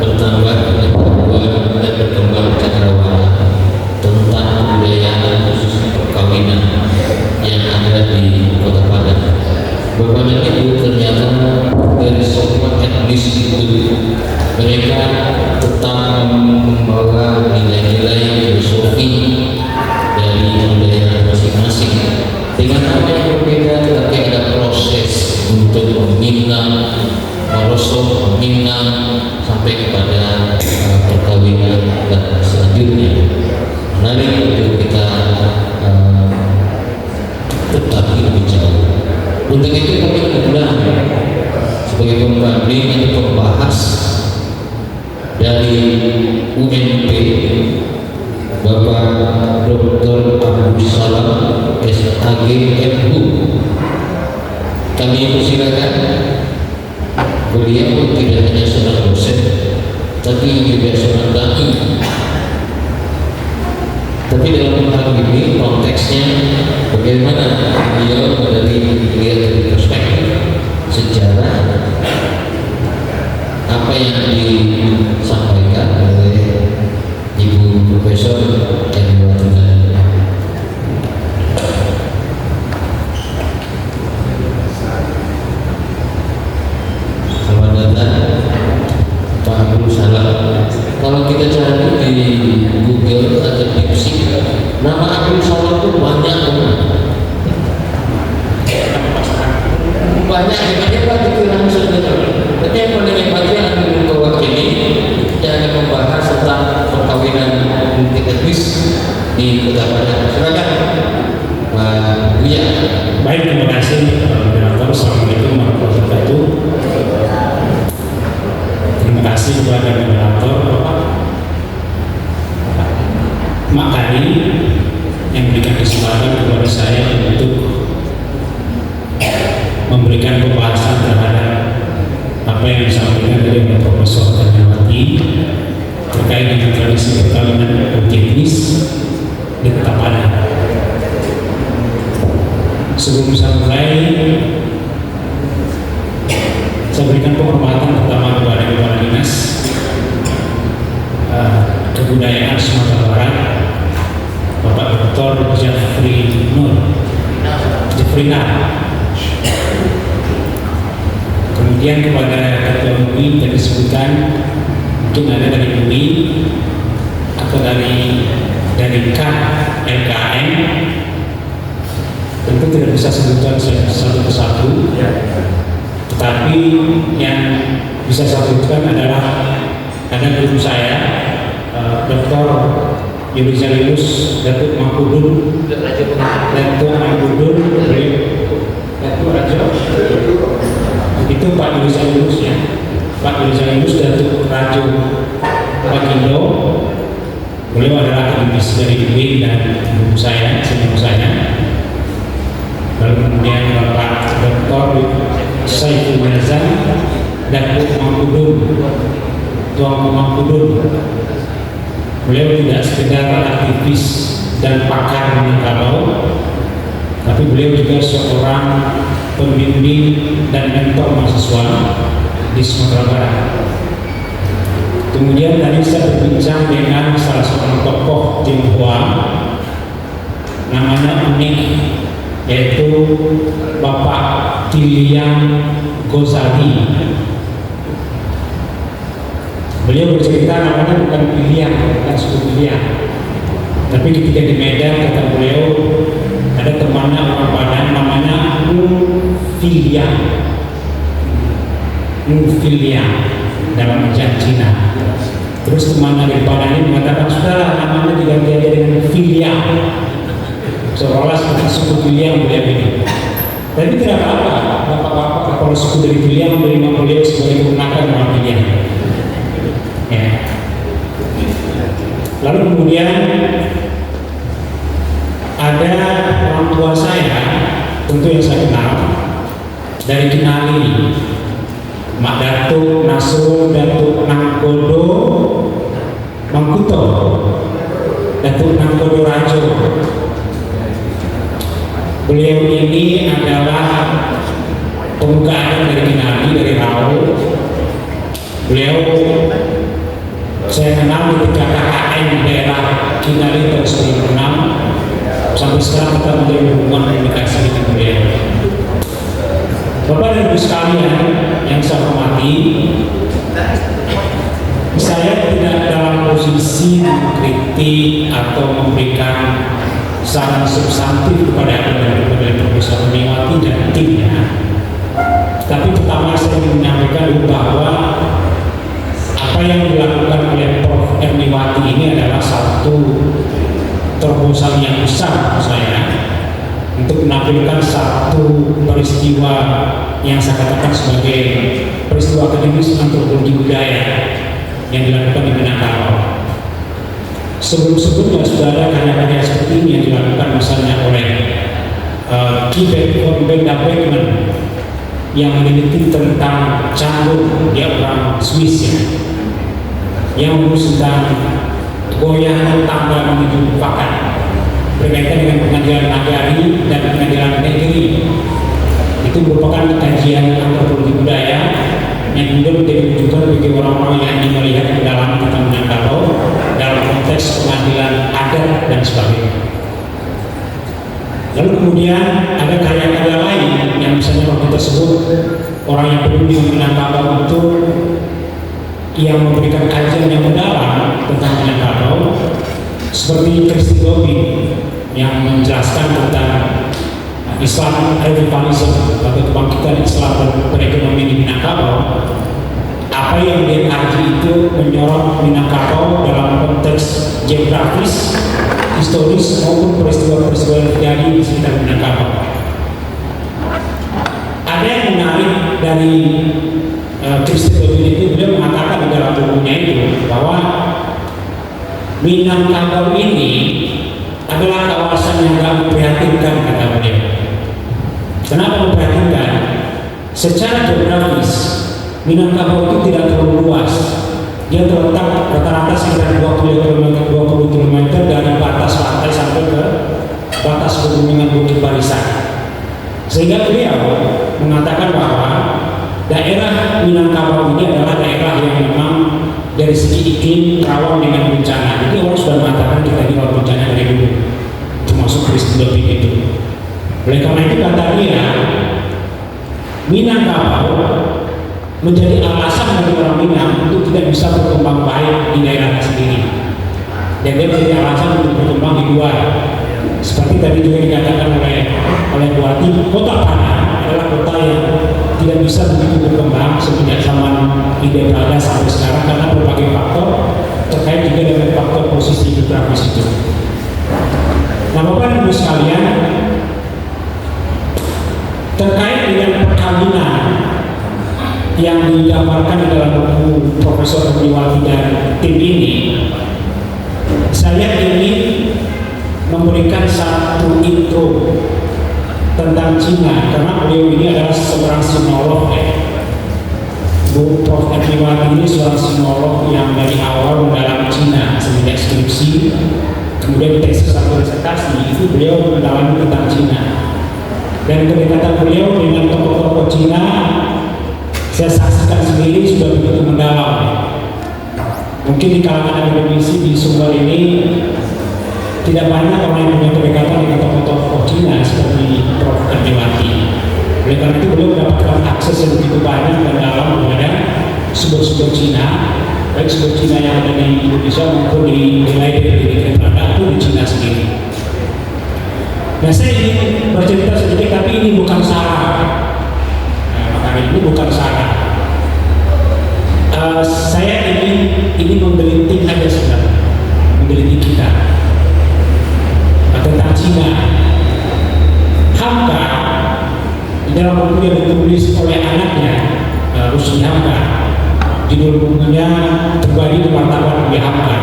bertambah pengetahuan dan berkembang cakrawala tentang kebudayaan khususnya perkawinan yang ada di Kota Padang. Bapak dan Ibu, ternyata dari semua etnis itu mereka tetap membawa nilai-nilai filosofi dari budaya masing-masing dengan apa yang berbeda, tetapi ada proses untuk meminang, merosot, meminang sampai kepada perkawinan dan selanjutnya. Menarik untuk kita tetapi lebih jauh. Untuk itu kami undang sebagai pembanding atau pembahas dari UNP Bapak Dr. Abdul Salam SAG MHU. Kami persilakan. Beliau tidak hanya seorang dosen, tapi juga seorang dai. Tapi dalam hal ini konteksnya bagaimana beliau melihat dari perspektif sejarah apa yang disampaikan oleh Ibu Profesor Eni Watuna. Selamat datang Pak Abdul Salam. Kalau kita cari di Google atau di Psik, nama Abdul Salam itu banyak banget. Banyak hebat itu langsung saudara. Tapi yang paling hebatnya yang membawa ini yang membahas tentang perkawinan multi etnis di Kota Padang. Silakan Pak Buya. Baik, terima kasih moderator. Assalamualaikum warahmatullahi wabarakatuh. Terima kasih kepada moderator Mak Kari yang memberikan kesempatan kepada saya untuk memberikan pembahasan terhadap apa yang disampaikan oleh Profesor Tanyawati terkait dengan tradisi perkawinan multi-etnis di Kota Padang. Sebelum saya mulai, saya berikan penghormatan pertama kepada Kepala Dinas Kebudayaan Sumatera Barat, Bapak Dr. Jeffrina. Kemudian kepada Ketua MUI yang disebutkan mungkin ada dari MUI atau dari LKM, tentu tidak bisa sebutkan satu persatu, tetapi yang bisa saya sebutkan adalah ada guru saya, Dr. Yulisarius Datuk Mangkudun, itu Pak Yulisarius ya, Pak Yulisarius Datuk Rajo Pakindo. Beliau adalah akademisi dari UIN dan guru saya, senior saya. Lalu kemudian Bapak Dr. Saiful Yazan Datuk Mangkudun, Tuan Mangkudun. Beliau tidak sekedar aktivis dan pakar Minangkabau, tapi beliau juga seorang pembimbing dan mentor mahasiswa di Sumatera Barat. Kemudian tadi saya berbincang dengan salah seorang tokoh Tionghoa, namanya unik, yaitu Bapak Tiliang Gozali. Beliau bercerita namanya bukan Piliang, bukan suku Piliang, tapi ketika di Medan kata beliau ada temannya orang Padang namanya Mufiliang dalam bahasa Cina. Terus teman dari Padang ini mengatakan sudahlah namanya diganti aja dengan Filiang, seolah seperti suku Filiang beliau ini. Tapi tidak apa-apa, bapak-bapak kalau suku dari Filiang menerima beliau sebagai keponakan orang Filiang. Ya. Lalu kemudian ada orang tua saya, tentu yang saya kenal dari Kinali, Mak Datuk Nasrul Datuk Nanggodo Mangkuto, Datuk Nanggodo Rajo. Beliau ini adalah pemuka adat dari Kinali, dari Rau. Beliau kenal ketika KKN di daerah Kinari tahun 96 sampai sekarang kita menjalin hubungan komunikasi dengan beliau. Bapak dan Ibu sekalian yang saya hormati, saya tidak dalam posisi mengkritik atau memberikan saran substantif kepada Profesor Erniwati dan timnya. Tapi pertama saya ingin menyampaikan bahwa apa yang dilakukan oleh Prof. Erniwati ini adalah satu terobosan yang besar menurut saya untuk menampilkan satu peristiwa yang saya katakan sebagai peristiwa akademis antropologi budaya yang dilakukan di Minangkabau. Sebelum-sebelumnya sudah ada karya-karya seperti ini yang dilakukan misalnya oleh Kibet von Benda Beckman yang meneliti tentang canggung, dia orang Swiss ya, yang mengurus tentang goyahnya tangga menuju mufakat berkaitan dengan pengadilan nagari dan pengadilan negeri. Itu merupakan kajian antropologi budaya yang kemudian menjadi rujukan bagi orang-orang yang ingin melihat ke dalam tentang Minangkabau dalam konteks pengadilan adat dan sebagainya. Lalu kemudian ada karya-karya lain yang misalnya kalau kita sebut orang yang peduli dengan Minangkabau itu yang memberikan kajian yang mendalam tentang Minangkabau, seperti Christy Dobin yang menjelaskan tentang Islam revivalism atau kebangkitan Islam dan perekonomian di Minangkabau. Apa yang dia kaji itu menyorot Minangkabau dalam konteks geografis, historis maupun peristiwa-peristiwa yang terjadi di sekitar Minangkabau. Ada yang menarik dari Christy Dobin itu, beliau mengatakan di dalam bukunya itu bahwa Minangkabau ini adalah kawasan yang sangat memprihatinkan, kata beliau. Kenapa memprihatinkan? Secara geografis Minangkabau itu tidak terlalu luas. Dia terletak rata-rata sekitar 20 km dari batas pantai sampai ke batas pegunungan Bukit Barisan. Sehingga beliau mengatakan bahwa daerah Minangkabau ini adalah daerah yang memang dari segi iklim rawan dengan bencana. Jadi orang sudah mengatakan kita ini rawan bencana dari dulu, termasuk peristiwa itu. Oleh karena itu kata dia, Minangkabau menjadi alasan bagi orang Minang untuk tidak bisa berkembang baik di daerah sendiri, dan dia menjadi alasan untuk berkembang di luar. Seperti tadi juga dikatakan oleh Buati, kota Padang adalah kota yang tidak bisa begitu berkembang semenjak zaman Ide Prada sampai sekarang karena berbagai faktor terkait juga dengan faktor posisi geografis itu. Nah, Bapak dan Ibu sekalian, terkait dengan perkawinan yang digambarkan di dalam buku Profesor Erniwati dan tim ini, saya ingin memberikan satu intro tentang Cina karena beliau ini adalah seorang sinolog ya. Bu Prof. Erniwati ini seorang sinolog yang dari awal mendalami Cina semenjak skripsi, kemudian tesis atau disertasi itu beliau mendalami tentang Cina. Dan kedekatan beliau dengan tokoh-tokoh Cina saya saksikan sendiri sudah begitu mendalam. Mungkin di kalangan akademisi di Sumber ini tidak banyak orang yang punya kedekatan dengan tokoh-tokoh Cina seperti Prof. Erniwati. Oleh karena itu beliau mendapatkan akses yang begitu banyak dan dalam kepada sumber-sumber Cina, baik sumber Cina yang ada di Indonesia maupun di wilayah dari Belanda itu di Cina sendiri. Nah, saya ingin bercerita sedikit, tapi ini bukan saran. Makanya ini bukan saran. Saya ingin ini menggelitik aja sebenarnya, menggelitik kita tentang Cina. Hamka di dalam buku yang ditulis oleh anaknya Rusdi Hamka, judul bukunya Terbagi di Martabat Nabi Hamka.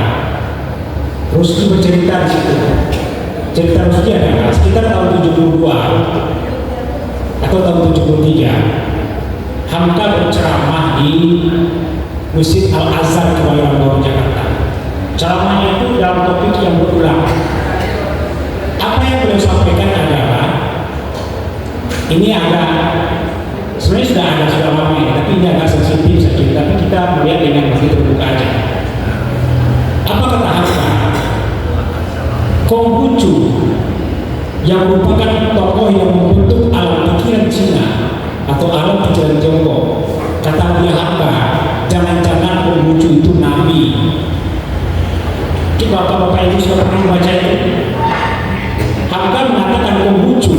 Rusdi bercerita di situ. Cerita Rusdi adalah sekitar tahun 72 atau tahun 73, Hamka berceramah di Masjid Al-Azhar Kebayoran Baru Jakarta. Ceramahnya itu dalam topik yang berulang. Apa yang beliau sampaikan adalah ini agak sebenarnya sudah lama ya, tapi ini agak sensitif saja. Tapi kita melihat dengan masih terbuka aja. Konghucu yang merupakan tokoh yang membentuk alam pikiran Cina atau alam pikiran Tiongkok. Kata dia Hamka, jangan-jangan Konghucu itu nabi. Kita bapak-bapak itu sudah pernah membaca itu. Hamka mengatakan Konghucu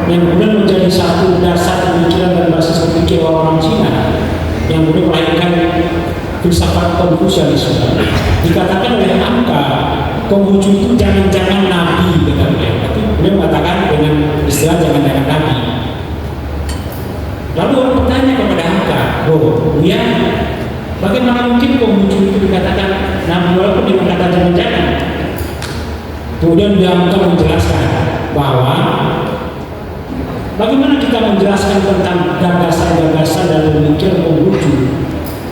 yang kemudian menjadi satu dasar pemikiran dan basis berpikir orang Cina yang kemudian melahirkan filsafat Konfusianisme. Dikatakan oleh Hamka, Konghucu itu jangan-jangan nabi, kata beliau. Tapi beliau mengatakan dengan istilah jangan-jangan nabi. Lalu orang bertanya kepada Hamka, ya, bagaimana mungkin Konghucu itu dikatakan nabi walaupun dia kata jangan-jangan? Kemudian Hamka menjelaskan bahwa bagaimana kita menjelaskan tentang gagasan-gagasan dan pemikiran Konghucu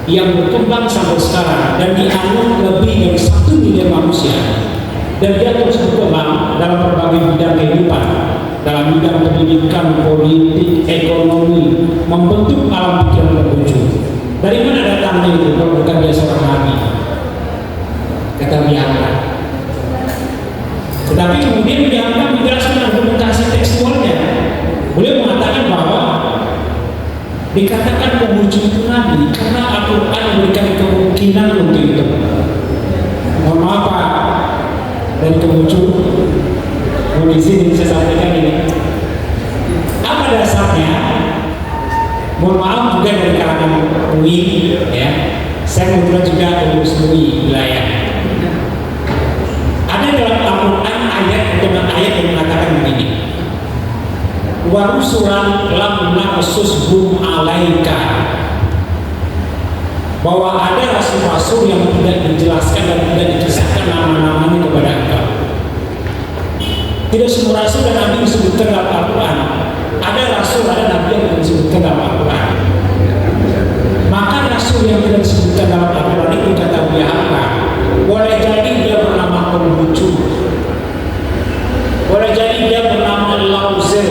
yang berkembang sampai sekarang dan dianut lebih dari 1 miliar manusia, dan dia terus berkembang dalam berbagai bidang kehidupan, dalam bidang pendidikan, politik, ekonomi, membentuk alam pikiran Konghucu. Dari mana datangnya itu kalau bukan dia seorang nabi? Kata Bianca. Tetapi kemudian Bianca menjelaskan argumentasi tekstualnya. Beliau mengatakan bahwa dikatakan Konghucu itu nabi karena Al-Quran memberikan kemungkinan untuk itu. Mohon maaf Pak, dari Konghucu, mohon izin saya sampaikan ini. Apa dasarnya? Mohon maaf juga dari kalangan UI, ya. Saya kebetulan juga lulus UI wilayah. Ada dalam Al-Quran ayat yang mengatakan begini. Wa rusulan lam naqsushum alaika, bahwa ada rasul-rasul yang tidak dijelaskan dan tidak dikisahkan nama-namanya kepada engkau. Tidak semua rasul dan nabi disebutkan dalam Al-Quran. Ada rasul, ada nabi yang disebutkan dalam Al-Quran. Maka rasul yang tidak disebutkan dalam Al-Quran itu kata Bianca, boleh jadi dia bernama Konghucu, boleh jadi dia bernama Lao Tse,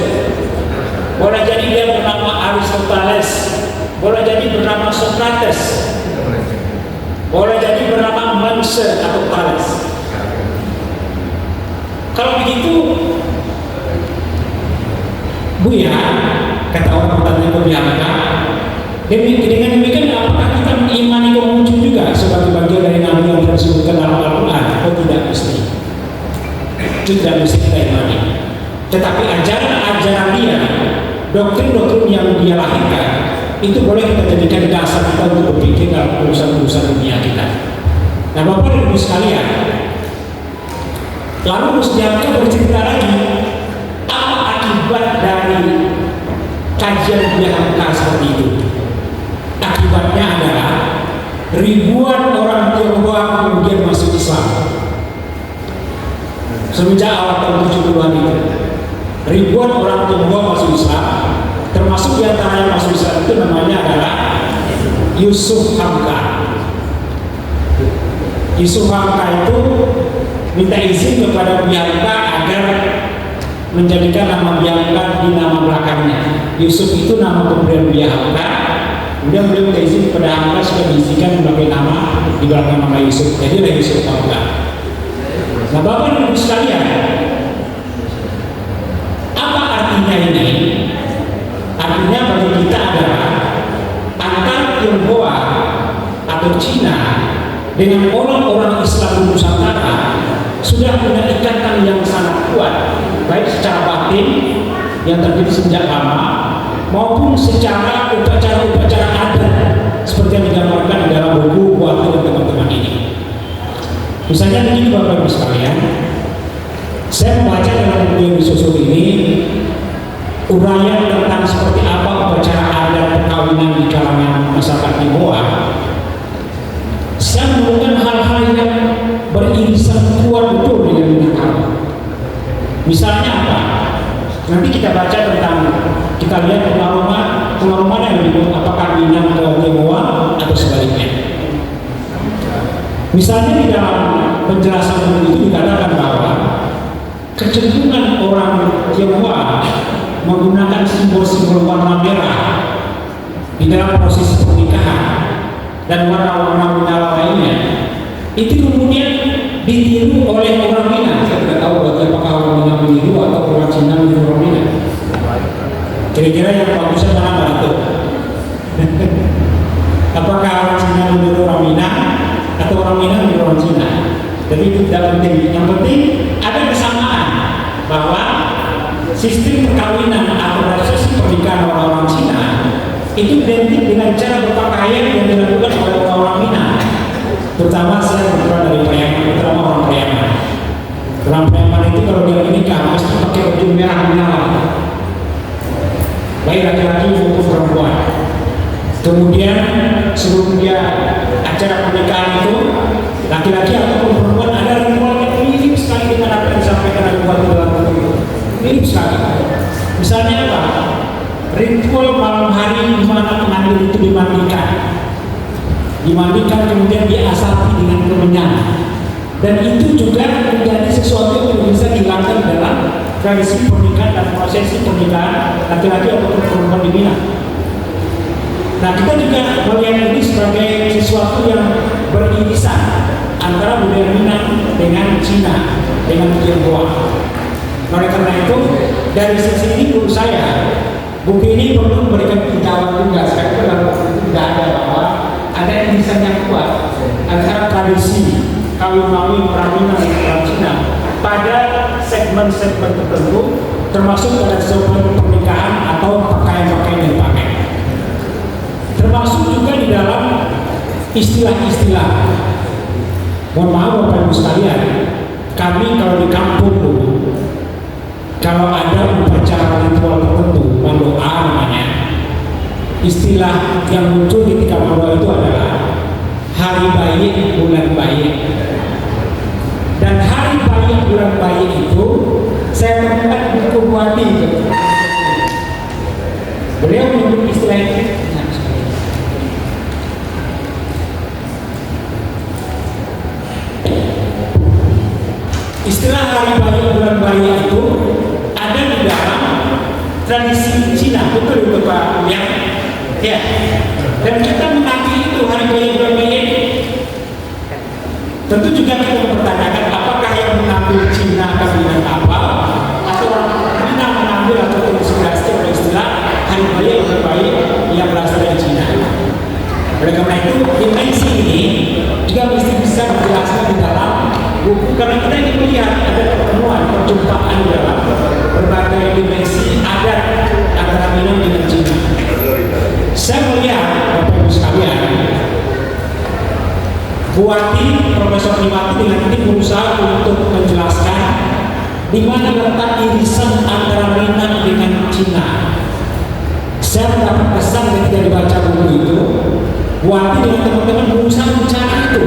boleh jadi dia bernama Aristoteles, boleh jadi bernama Socrates, boleh jadi bernama Mense atau Thales. Kalau begitu, Buya, kata orang bertanya ke Bianca, dengan demikian apakah kita mengimani Konghucu juga sebagai bagian dari nabi yang disebutkan dalam Al-Quran? Oh tidak mesti. Itu tidak mesti kita imani. Tetapi ajaran-ajaran dia, doktrin-doktrin yang dia lahirkan, itu boleh kita jadikan dasar kita untuk berpikir dalam urusan-urusan dunia kita. Nah Bapak dan Ibu sekalian, lalu Bianca bercerita lagi, apa akibat dari kajian Bianca seperti itu? Akibatnya adalah ribuan orang Tionghoa kemudian masuk Islam. Semenjak awal tahun 70-an itu, ribuan orang Tionghoa masuk Islam, termasuk diantara yang masuk Islam itu namanya adalah Yusuf Hamka. Yusuf Hamka itu minta izin kepada Bianca agar menjadikan nama Bianca di nama belakangnya. Yusuf itu nama pemberian Bianca. Kemudian beliau minta izin kepada Hamka supaya diisikan sebagai nama di belakang nama Yusuf. Jadi ada Yusuf Hamka. Nah Bapak dan Ibu sekalian, apa artinya ini? Artinya bagi kita adalah antara Tionghoa atau Cina dengan orang-orang Islam di Nusantara sudah punya ikatan yang sangat kuat, baik secara batin yang terjadi sejak lama maupun secara upacara-upacara adat seperti yang digambarkan di dalam buku buatan teman-teman ini. Misalnya begini Bapak Ibu sekalian, saya membaca dalam buku yang disusun ini uraian tentang seperti apa upacara adat perkawinan di kalangan masyarakat Tionghoa. Saya menemukan hal-hal yang beririsan kuat betul dengan Minangkabau. Misalnya apa? Nanti kita baca tentang, kita lihat pengaruman yang disebut apakah Minang ke Tionghoa atau sebaliknya. Misalnya di dalam penjelasan itu dikatakan bahwa kecenderungan orang Tionghoa menggunakan simbol-simbol warna merah di dalam proses pernikahan dan warna-warna menyala lainnya itu kemudian ditiru oleh orang Minang. Saya tidak tahu orang Minang dan orang Cina. Jadi itu tidak penting. Yang penting ada kesamaan bahwa sistem perkawinan atau resepsi pernikahan orang-orang Cina itu identik dengan cara berpakaian yang dilakukan oleh orang-orang Minang. Terutama saya berasal dari Priangan, terutama orang Priangan. Orang Priangan itu kalau dia menikah pasti pakai baju merah menyala, baik laki-laki maupun perempuan. Kemudian sebelum dia acara pernikahan itu, laki-laki ataupun perempuan ada ritual yang mirip sekali dengan apa yang disampaikan oleh Bupati dalam buku itu. Mirip sekali. Misalnya apa? Ritual malam hari di mana pengantin itu dimandikan kemudian diasapi dengan kemenyan. Dan itu juga menjadi sesuatu yang bisa dihilangkan dalam tradisi pernikahan dan prosesi pernikahan laki-laki ataupun perempuan di Minang. Nah, kita juga melihat ini sebagai sesuatu yang beririsan antara budaya Minang dengan Cina, dengan Tionghoa. Oleh karena itu, dari sisi ini menurut saya, buku ini perlu memberikan tinjauan juga. Saya kira tidak ada bahwa ada irisan yang kuat antara tradisi kawin-kawin orang Minang dan orang Cina pada segmen-segmen tertentu, termasuk pada segmen pernikahan atau pakaian-pakaian yang dipakai. Termasuk juga di dalam istilah-istilah. Mohon maaf Bapak Ibu sekalian, kami kalau di kampung dulu, kalau ada upacara ritual tertentu, mandoa namanya, istilah yang muncul ketika mandoa itu adalah hari baik, bulan baik. Dan hari baik, bulan baik itu saya temukan di buku Buati. Beliau menyebut istilah itu. Istilah hari baik bulan baik itu ada di dalam tradisi Cina, betul itu Pak ya. Ya. Dan kita mengakui itu hari baik bulan baik. Tentu juga kita mempertanyakan apakah yang mengambil Cina kabinet apa atau orang Cina mengambil atau terinspirasi oleh istilah hari baik bulan baik yang berasal dari Cina. Oleh karena itu dimensi ini juga mesti bisa dijelaskan di dalam buku, karena kita ingin melihat ada pertemuan, perjumpaan dalam berbagai dimensi adat antara Minang dengan Cina. Saya melihat Bapak Ibu sekalian, Buati, Profesor Nimati dengan ini berusaha untuk menjelaskan di mana letak irisan antara Minang dengan Cina. Saya mendapat kesan ketika dibaca buku itu, Buati dengan teman-teman berusaha mencari itu,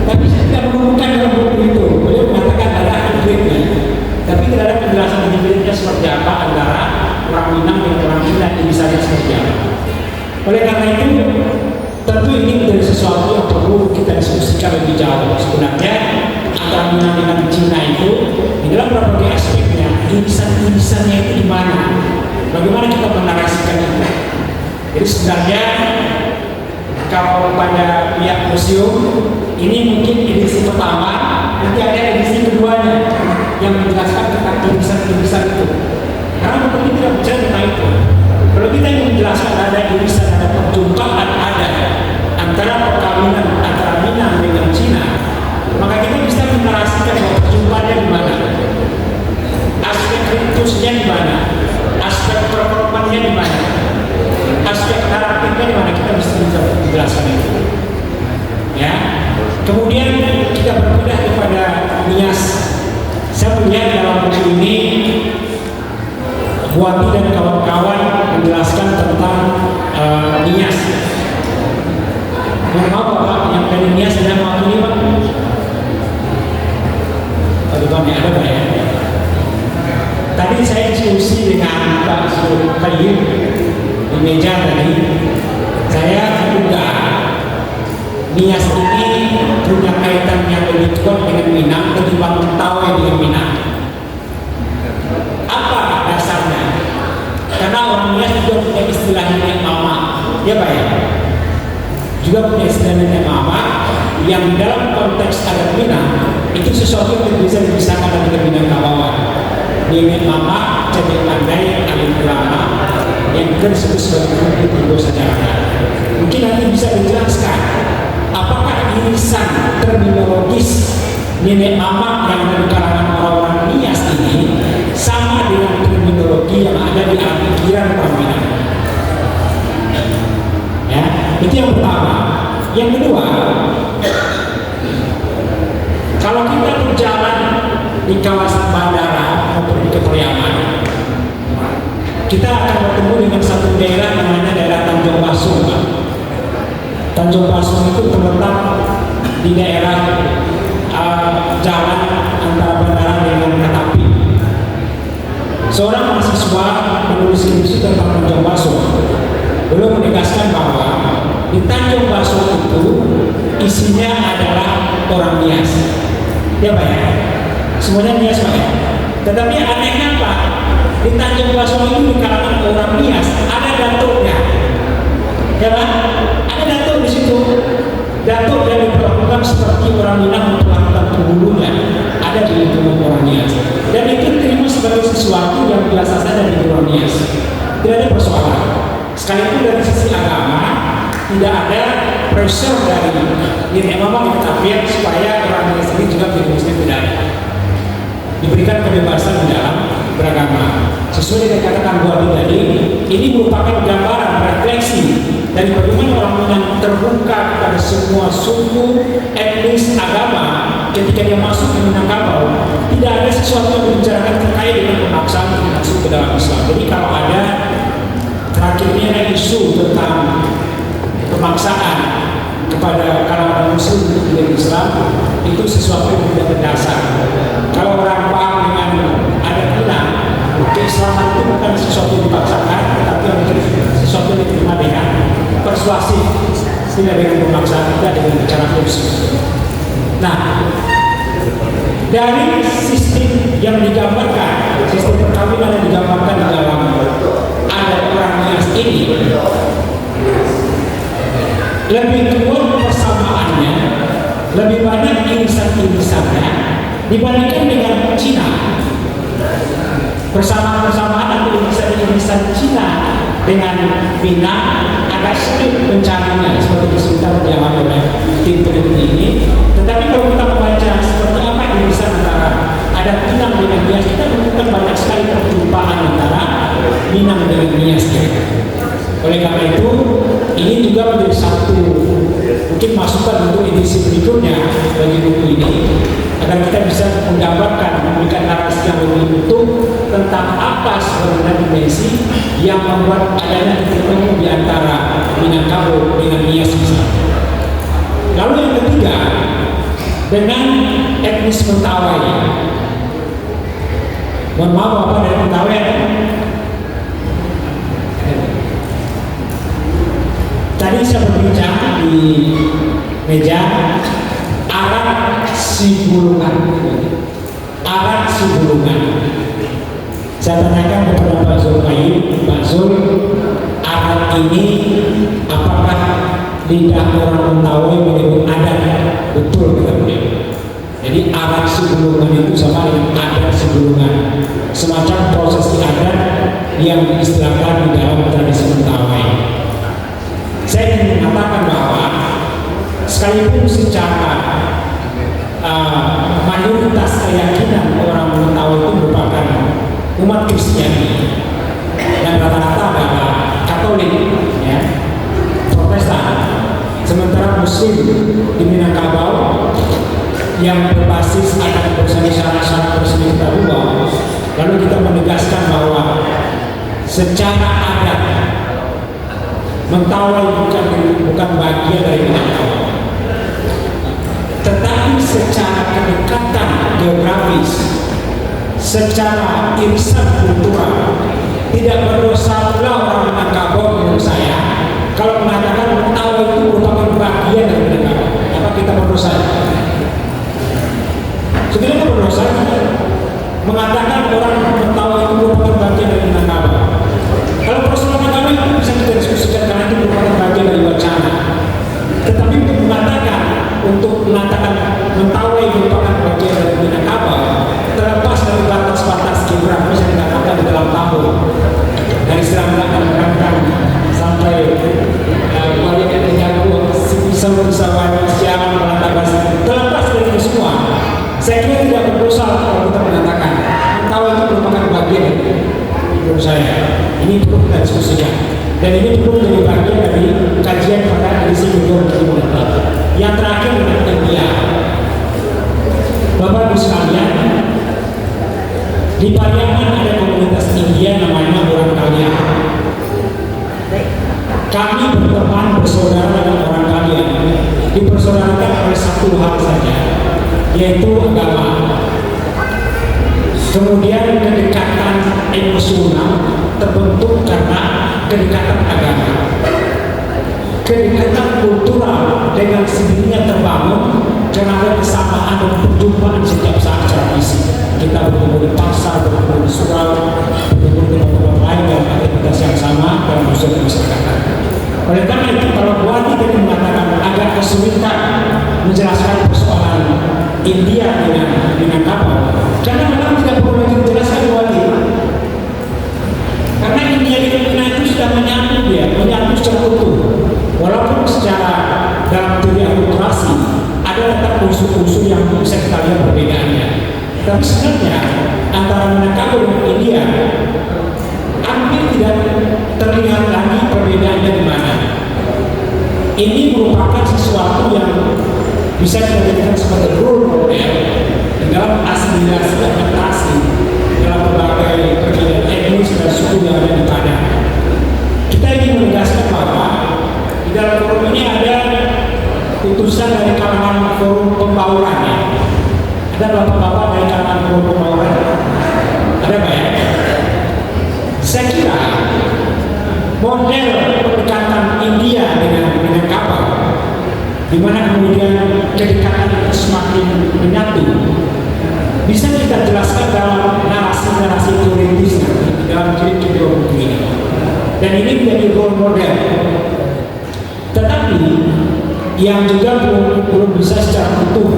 tapi saya tidak menemukan dalam buku itu. Beliau mengatakan ada hibridnya, tapi tidak ada penjelasan hibridnya seperti apa antara orang Minang dengan orang Cina, irisannya seperti apa. Oleh karena itu, tentu ini menjadi sesuatu yang perlu kita diskusikan lebih jauh. Sebenarnya antara Minang dengan Cina itu di dalam berbagai aspeknya, irisan-irisannya itu di mana? Bagaimana kita menarasikan itu? Jadi sebenarnya kalau pada pihak museum ini mungkin edisi pertama, nanti ada edisi keduanya yang menjelaskan tentang irisan-irisan itu. Karena mungkin kita tidak bicara tentang itu. Kalau kita ingin menjelaskan ada irisan, ada perjumpaan ada antara perkawinan antara Minang dengan Cina, maka kita bisa menarasikan bahwa perjumpaannya di mana, aspek ritusnya di mana, aspek performannya di mana, aspek karakternya di mana, kita bisa menjelaskan itu. Ya. Kemudian kita berpindah kepada Nias. Saya melihat dalam buku ini Buati dan kawan-kawan menjelaskan tentang Nias. Mohon maaf Pak, yang dari Nias ada mewakili Pak? Aduh Pak, ada Pak ya? Tadi saya diskusi dengan Pak Sultan di meja tadi. Saya menduga Nias ini punya kaitan yang lebih kuat dengan Minang ketimbang Mentawai dengan Minang. Apa dasarnya? Karena orang Nias juga punya istilah nenek mama, ya Pak ya? Juga punya istilah nenek mama yang dalam konteks adat Minang itu sesuatu yang bisa dipisahkan dengan Minangkabau. Nenek mama, cedek pandai, alim ulama yang kita disebut sebagai dosa sejarah. Mungkin nanti bisa dijelaskan apakah irisan terminologis nilai amak yang ada di kalangan orang-orang Nias ini sama dengan terminologi yang ada di pikiran orang Minang. Ya, itu yang pertama. Yang kedua, kalau kita berjalan di kawasan bandara maupun di Kepulauan, kita akan bertemu dengan satu daerah namanya daerah Tanjung Basung. Tanjung Basung itu terletak di daerah jalan antara bandara dengan Katapi. Seorang mahasiswa menulis skripsi tentang Tanjung Basung belum menegaskan bahwa di Tanjung Basung itu isinya adalah orang Nias. Ya Pak ya? Semuanya Nias Pak ya? Tetapi anehnya apa? Di Tanjung Basung itu di kalangan orang Nias ada datuknya. Ya Pak? Ada datuk di situ. Datuk yang diperlakukan seperti orang Minang memperlakukan penghulunya. Ada di lingkungan orang Nias. Dan itu diterima sebagai sesuatu yang biasa saja di orang Nias. Tidak ada persoalan. Sekalipun dari sisi agama tidak ada pressure dari diri memang kita supaya orang Nias ini juga menjadi muslim, tidak ada. Diberikan kebebasan di dalam beragama. Sesuai dengan kata Kang Buati tadi, ini merupakan gambaran refleksi dari bagaimana orang Minang terbuka kepada semua suku, etnis, agama ketika dia masuk ke Minangkabau. Tidak ada sesuatu yang membicarakan terkait dengan pemaksaan untuk masuk ke dalam Islam. Jadi kalau ada terakhirnya isu tentang pemaksaan kepada kalangan muslim untuk menjadi Islam, itu sesuatu yang tidak berdasar. Kalau orang paham dengan adat Minang, keislaman itu bukan sesuatu yang dipaksakan, tetapi sesuatu yang diterima dengan persuasif, tidak dengan pemaksaan, tidak dengan cara kursi. Nah, dari sistem yang digambarkan, sistem perkawinan yang digambarkan di dalam adat orang Nias ini, lebih kuat persamaannya, lebih banyak irisan-irisannya dibandingkan dengan Cina. Persamaan atau irisan Cina dengan Minang agak sulit mencarinya seperti disebutkan di awal oleh tim peneliti ini. Tetapi kalau kita membaca seperti apa irisan antara adat Minang dengan Nias, kita menemukan banyak sekali perjumpaan antara Minang dengan Nias. Oleh karena itu, ini juga menjadi satu mungkin masukan untuk edisi berikutnya bagi buku ini, agar kita bisa menggambarkan, memberikan narasi yang lebih utuh tentang apa sebenarnya dimensi yang membuat adanya ketemu di antara Minangkabau dengan Nias. Lalu yang ketiga, dengan etnis Mentawai. Mohon maaf Bapak dari Mentawai. Tadi saya berbincang di meja arat Sibulungan. Arat Sibulungan. Saya tanyakan kepada Pak Zul Kayu, Pak Zul, arat ini apakah lidah orang Mentawai menyebut adat? Betul kata beliau. Jadi adat Sibulungan itu sama dengan adat Sibulungan, semacam prosesi adat yang diistilahkan di dalam tradisi Mentawai. Saya ingin mengatakan bahwa sekalipun secara mayoritas keyakinan orang Mentawai itu merupakan umat Kristiani dan rata-rata adalah Katolik, ya, Protestan, sementara Muslim di Minangkabau yang berbasis adat bersama syarat-syarat bersama kita ubah. Lalu kita menegaskan bahwa secara adat Mentawai bukan bagian dari Minangkabau, tetapi secara kedekatan geografis, secara irisan kultural, tidak berdosa pula orang Minangkabau menurut saya kalau mengatakan Mentawai itu merupakan bagian dari Minangkabau. Apa kita berdosa? Sebenarnya berdosa mengatakan orang Mentawai itu merupakan bagian dari Minangkabau. Kalau persoalan agama itu bisa kita diskusikan karena itu merupakan bagian dari wacana. Tetapi untuk mengatakan Mentawai merupakan bagian dari Minangkabau, terlepas dari batas-batas geografis yang dikatakan di dalam tahun dari Serangga sampai Kuala Jago, Sibisau, Sawan, Siang, Melantara, Saya kira tidak berdosa kalau kita mengatakan tahu itu merupakan bagian menurut saya. Ini perlu kita diskusikan dan ini perlu menjadi bagian dari kajian pada edisi kedua yang terakhir dengan India. Bapak Ibu sekalian, di Pariaman ada komunitas India namanya orang kalian. Kami berteman bersaudara dengan orang kalian, dipersaudarakan oleh satu hal saja, yaitu agama. Kemudian kedekatan emosional terbentuk karena kedekatan agama. Kedekatan kultural dengan sendirinya terbangun karena ada kesamaan dan perjumpaan setiap saat secara fisik. Kita bertemu di pasar, bertemu di surau, bertemu di tempat lain dan aktivitas yang sama dalam unsur kemasyarakatan. Oleh karena itu, kalau Buati tadi mengatakan agak kesulitan menjelaskan persoalan India dengan Minangkabau, karena memang tidak perlu lagi menjelaskan Buati. Karena India dengan Minang itu sudah menyatu secara utuh. Walaupun secara dalam teori akulturasi ada tetap unsur-unsur yang bisa kita lihat perbedaannya. Tapi sebenarnya antara Minangkabau dan India hampir tidak terlihat lagi perbedaannya di mana. Ini merupakan sesuatu yang bisa dijadikan sebagai role model dalam asimilasi dan adaptasi dalam berbagai perbedaan etnis dan suku yang ada di Padang. Kita ingin menegaskan bahwa di dalam forum ini ada putusan dari kalangan forum pembauran ya. Ada bapak-bapak dari kalangan forum pembauran? Ada Pak ya? Saya kira model pendekatan India dengan Minangkabau, di mana kemudian kedekatan itu semakin menyatu, bisa kita jelaskan dalam narasi-narasi teoritis dalam jilid kedua buku ini. Dan ini menjadi role model. Tetapi yang juga belum bisa secara utuh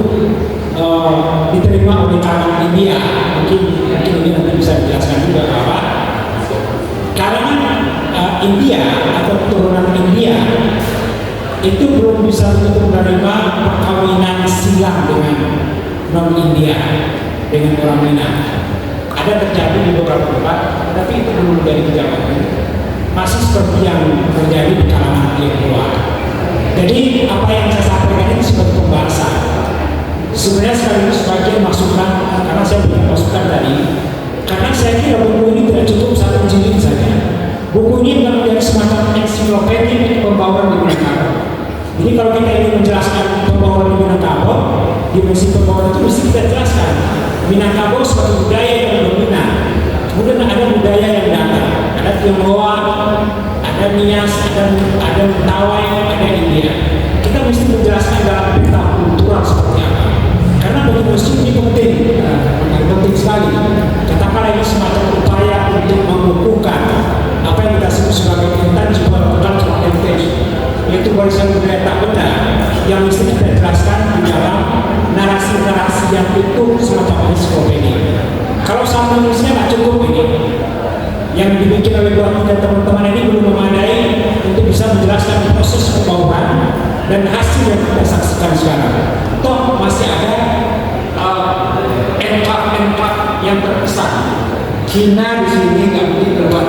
diterima oleh kalangan India, mungkin ini nanti bisa dijelaskan juga bahwa kalangan India atau keturunan India itu belum bisa untuk menerima perkawinan silang dengan non India, dengan orang Minang. Ada terjadi di beberapa tempat, tapi itu belum menjadi kebijakan. Masih seperti yang terjadi di kalangan luar. Jadi apa yang saya sampaikan ini sebagai pembahasan. Sebenarnya sekaligus sebagai masukan, karena saya punya masukan tadi. Karena saya kira buku ini tidak cukup satu jilid saja. Buku ini akan menjadi semacam ensiklopedia pembauran di Minangkabau. Jadi kalau kita ingin menjelaskan pembauran di Minangkabau, dimensi pembauran itu mesti kita jelaskan. Minangkabau sebagai budaya yang dominan. Kemudian ada budaya yang datang, ada Tionghoa, ada Nias, ada Mentawai, ada India. Kita mesti menjelaskan dalam peta kultural seperti apa. Karena bagi muslim ini penting sekali. Katakanlah ini semacam upaya untuk mengukuhkan apa yang kita sebut sebagai intangible cultural heritage, yaitu warisan budaya tak benda yang mesti kita jelaskan di dalam narasi-narasi yang utuh semacam ensiklopedia. Kalau sama nulisnya nggak cukup ini, yang dibikin oleh Buati dan teman-teman ini belum memadai untuk bisa menjelaskan proses pembauran dan hasil yang kita saksikan sekarang. Toh masih ada empat yang terkesan. Cina di sini nggak mungkin keluar.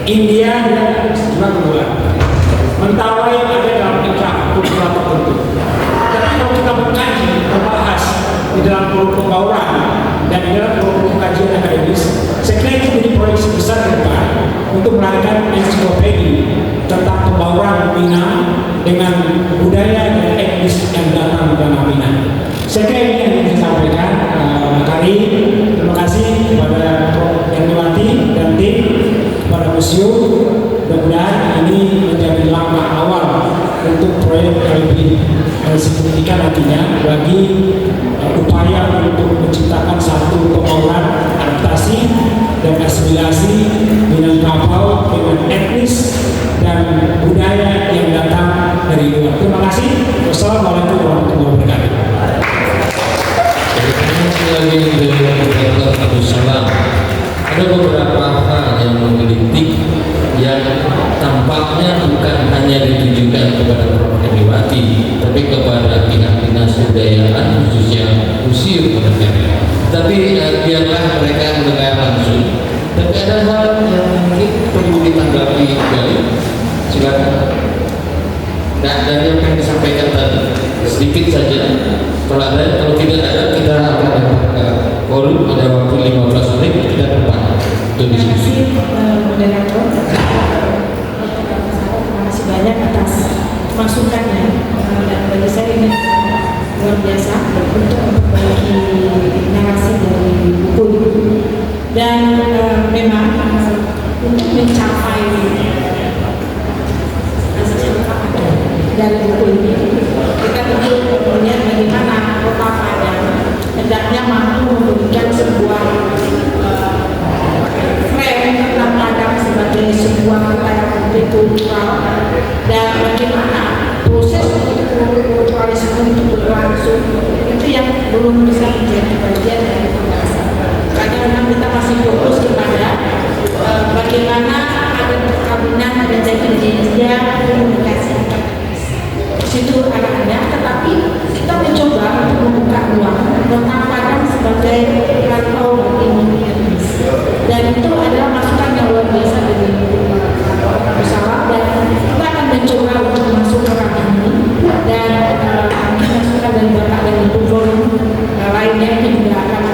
India dan juga keluar. Mentawai ada dalam empat kultural tertentu. Tapi kalau kita mengkaji, membahas di dalam forum pembauran dan di dalam forum kajian akademis, saya kira itu menjadi proyeksi besar ke depan untuk melahirkan ensiklopedia tentang pembauran Minang dengan budaya dan etnis yang datang dari Minang. Saya kira ini yang ingin saya sampaikan. Kali terima kasih kepada Prof. Yantiwati dan tim, kepada museum. Mudah-mudahan ini menjadi langkah awal untuk proyek yang lebih signifikan nantinya bagi upaya untuk menciptakan satu pembauran adaptasi dan asimilasi Minangkabau dengan etnis dan budaya yang datang dari luar. Terima kasih. Wassalamualaikum warahmatullahi wabarakatuh. Ada beberapa hal yang menggelitik yang tampaknya bukan hanya ditujukan kepada Prof. Yantiwati, tapi kepada pihak dinas kebudayaan khususnya museum Tapi biarlah mereka mendengar langsung. Tapi ada hal yang mungkin perlu ditanggapi kembali. Silakan. Nah, dari yang ingin disampaikan tadi sedikit saja. Kalau tidak ada, kita akan dapat forum pada waktu 15 menit kita depan untuk diskusi. Terima kasih moderator. Terima kasih banyak atas masukannya, dan bagi saya ini luar biasa untuk memperbaiki narasi dari buku ini. Dan memang untuk mencapai dari buku ini, kita tentu melihat bagaimana Kota Padang hendaknya mampu memberikan sebuah frame tentang Padang sebagai sebuah kota yang multikultural, dan bagaimana proses kulturalisme itu berlangsung, itu yang belum bisa menjadi bagian dari pembahasan. Karena memang kita masih fokus kepada bagaimana ada perkawinan, ada jadi-jadinya, komunikasi situ anak-anak, tetapi kita mencoba untuk membuka ruang Kota Padang sebagai rantau etnis, dan itu adalah masukan yang luar biasa dari usaha, dan kita akan mencoba untuk masuk ke ranah ini, dan mungkin masukan dari Bapak dan Ibu forum lainnya itu juga akan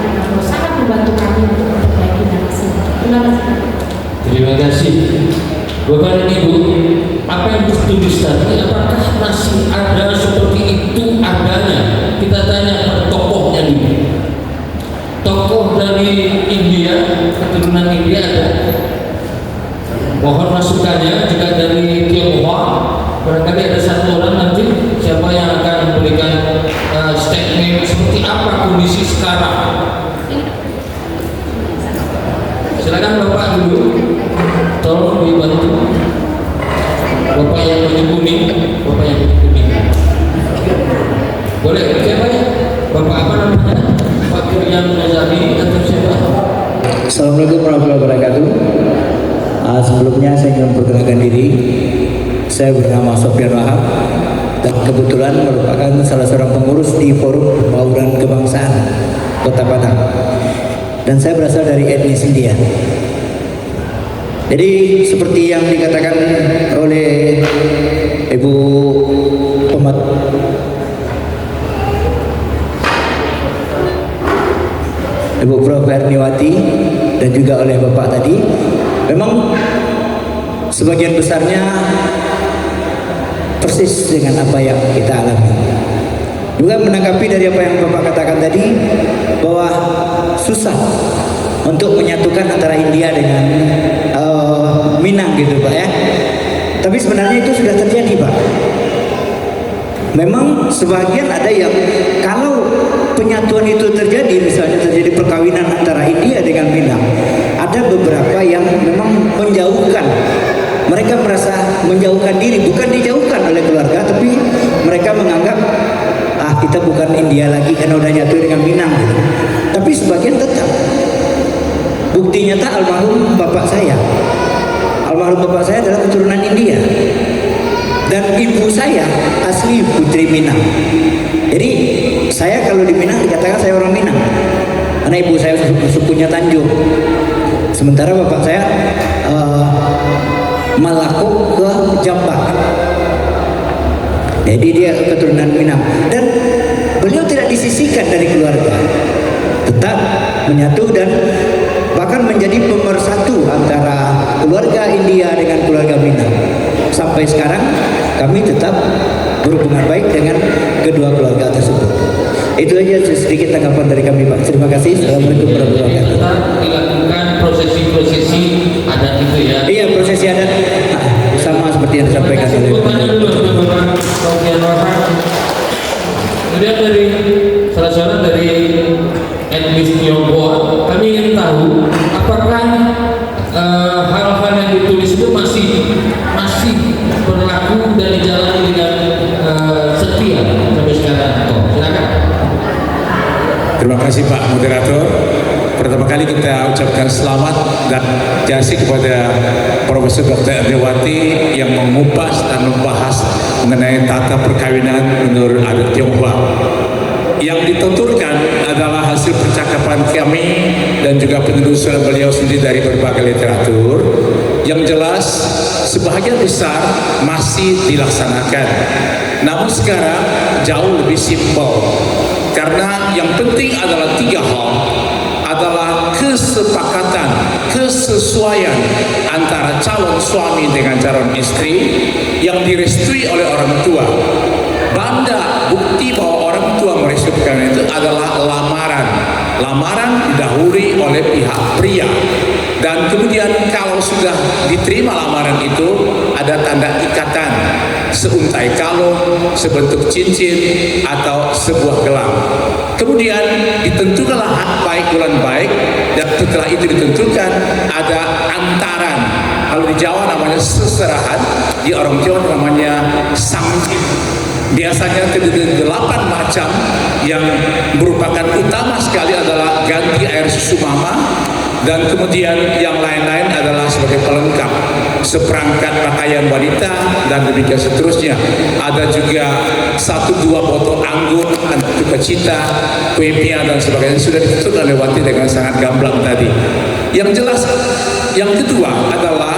sangat membantu kami untuk memperbaiki narasi. Terima kasih. Terima kasih. Bapak dan Ibu, apa yang ditulis tadi apakah masih ada seperti itu adanya? Kita tanya pada tokohnya dulu. Tokoh dari India, keturunan India ada. Mohon masukannya. Jika dari Tionghoa, barangkali ada satu orang nanti siapa yang akan memberikan statement seperti apa kondisi sekarang. Silakan Bapak dulu. Tolong dibantu. Bapak yang baju kuning, Bapak yang baju kuning. Boleh, siapa ya? Bapak apa namanya? Pak Firman Muzami atau siapa? Assalamualaikum warahmatullahi wabarakatuh. Sebelumnya saya ingin memperkenalkan diri. Saya bernama Sofyan Wahab dan kebetulan merupakan salah seorang pengurus di Forum Pembauran Kebangsaan Kota Padang. Dan saya berasal dari etnis India. Jadi seperti yang dikatakan oleh Ibu Prof. Herniwati dan juga oleh Bapak tadi, memang sebagian besarnya persis dengan apa yang kita alami. Juga menanggapi dari apa yang Bapak katakan tadi, bahwa susah untuk menyatukan antara India dengan Minang gitu Pak ya. Tapi sebenarnya itu sudah terjadi Pak. Memang sebagian ada yang kalau penyatuan itu terjadi, misalnya terjadi perkawinan antara India dengan Minang, ada beberapa yang memang menjauhkan. Mereka merasa menjauhkan diri, bukan dijauhkan oleh keluarga, tapi mereka menganggap kita bukan India lagi karena udah nyatu dengan Minang gitu. Tapi sebagian tetap. Bukti nyata almarhum bapak saya adalah keturunan India, dan ibu saya asli putri Minang. Jadi saya kalau di Minang dikatakan saya orang Minang karena ibu saya sukunya Tanjung, sementara bapak saya Malako ke Jambak. Jadi dia keturunan Minang, dan beliau tidak disisihkan dari keluarga, tetap menyatu dan bahkan menjadi pemersatu antara keluarga India dengan keluarga Minang. Sampai sekarang kami tetap berhubungan baik dengan kedua keluarga tersebut. Itu aja sedikit tanggapan dari kami Pak. Terima kasih. Assalamualaikum warahmatullahi wabarakatuh. Tetap dilakukan prosesi-prosesi adat itu ya. Iya, prosesi adat sama seperti yang disampaikan oleh Bapak Sofyan Wahab. Kemudian dari salah seorang dari etnis Tionghoa, kami ingin tahu apakah hal-hal yang ditulis itu masih berlaku dan dijalani dengan setia sampai sekarang. Silakan. Terima kasih Pak Moderator. Pertama kali kita ucapkan selamat dan terima kepada Profesor Dr. Herniwati yang mengupas dan membahas mengenai tata perkawinan menurut adat Tionghoa. Yang dituturkan adalah hasil percakapan kami dan juga penelusuran beliau sendiri dari berbagai literatur. Yang jelas sebahagian besar masih dilaksanakan, namun sekarang jauh lebih simpel, karena yang penting adalah 3 hal, adalah kesepakatan, kesesuaian antara calon suami dengan calon istri yang direstui oleh orang tua. Banda bukti bahwa orang tua merestuikan itu adalah lamaran. Lamaran didahului oleh pihak pria, dan kemudian kalau sudah diterima lamaran itu ada tanda ikatan, seuntai kalung, sebentuk cincin, atau sebuah gelang. Kemudian ditentukanlah hak baik bulan baik, dan setelah itu ditentukan ada antaran. Kalau di Jawa namanya seserahan, di orang Jawa namanya sangjin. Biasanya terjadi 8 macam, yang merupakan utama sekali adalah ganti air susu mama, dan kemudian yang lain-lain adalah sebagai pelengkap, seperangkat pakaian wanita, dan demikian seterusnya. Ada juga 1-2 botol anggur, juga cita, kue pia, dan sebagainya, sudah ditentukan oleh Wati dengan sangat gamblang tadi. Yang jelas, yang kedua adalah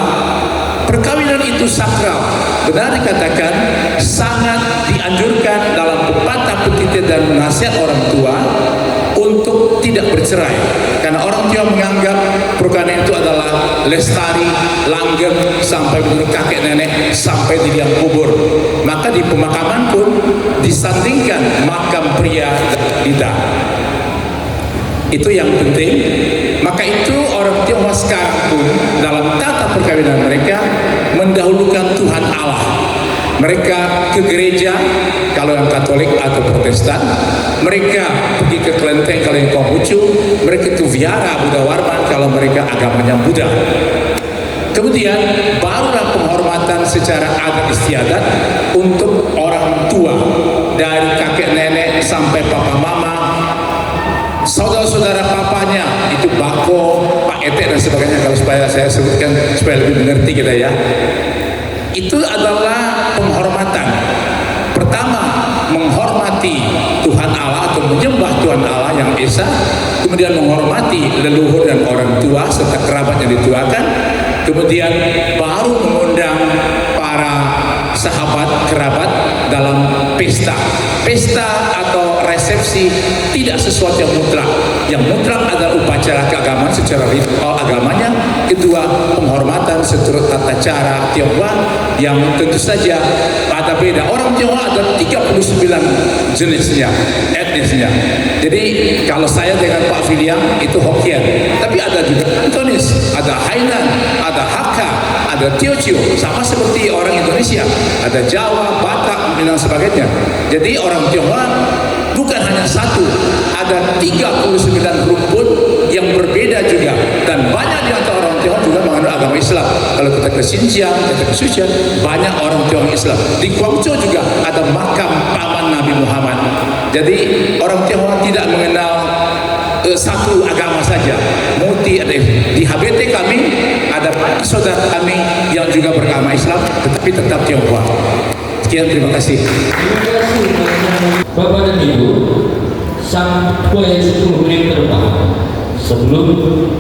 perkawinan itu sakral. Benar dikatakan sangat dianjurkan dalam pepatah petitah dan nasihat orang tua untuk tidak bercerai, karena orang tua menganggap perkawinan itu adalah lestari, langgeng sampai menurut kakek nenek sampai di liang kubur. Maka di pemakaman pun disandingkan makam pria dan wanita. Itu yang penting. Maka itu orang Tionghoa sekarang pun dalam tata perkawinan mereka mendahulukan Tuhan Allah. Mereka ke gereja kalau yang Katolik atau Protestan, mereka pergi ke kelenteng kalau yang Konghucu, mereka ke Vihara Buddha Warman kalau mereka agamanya Buddha. Kemudian barulah penghormatan secara adat istiadat untuk orang tua, dari kakek nenek sampai papa mama, saudara-saudara papanya, itu bako, pak ete, dan sebagainya, kalau supaya saya sebutkan supaya lebih mengerti kita ya. Itu adalah penghormatan. Pertama, menghormati Tuhan Allah atau menyembah Tuhan Allah yang Esa, kemudian menghormati leluhur dan orang tua serta kerabat yang dituakan, kemudian baru mengundang para sahabat kerabat dalam pesta. Pesta atau resepsi tidak sesuatu yang mutlak. Yang mutlak adalah upacara keagamaan secara ritual agamanya. Kedua, penghormatan seturut tata cara Tionghoa yang tentu saja ada beda. Orang Tionghoa ada 39 jenisnya, etnisnya. Jadi kalau saya dengan Pak Filiang itu Hokkien, tapi ada juga Kantonis, ada Hainan, ada Hakka, ada Teochew, sama seperti orang Indonesia, ada Jawa, Batak, dan sebagainya. Jadi orang Tionghoa bukan hanya satu, ada 39 rumpun yang berbeda juga, dan banyak di antara orang Tionghoa juga menganut agama Islam. Kalau kita ke Xinjiang, kita ke Sichuan, banyak orang Tionghoa Islam. Di Guangzhou juga ada makam paman Nabi Muhammad. Jadi orang Tionghoa tidak mengenal satu agama saja. Multi ada di HBT kami ada saudara kami yang juga beragama Islam tetapi tetap Tionghoa. Sekian, terima kasih. Terima kasih Bapak dan Ibu. Sampai 10 menit ke depan sebelum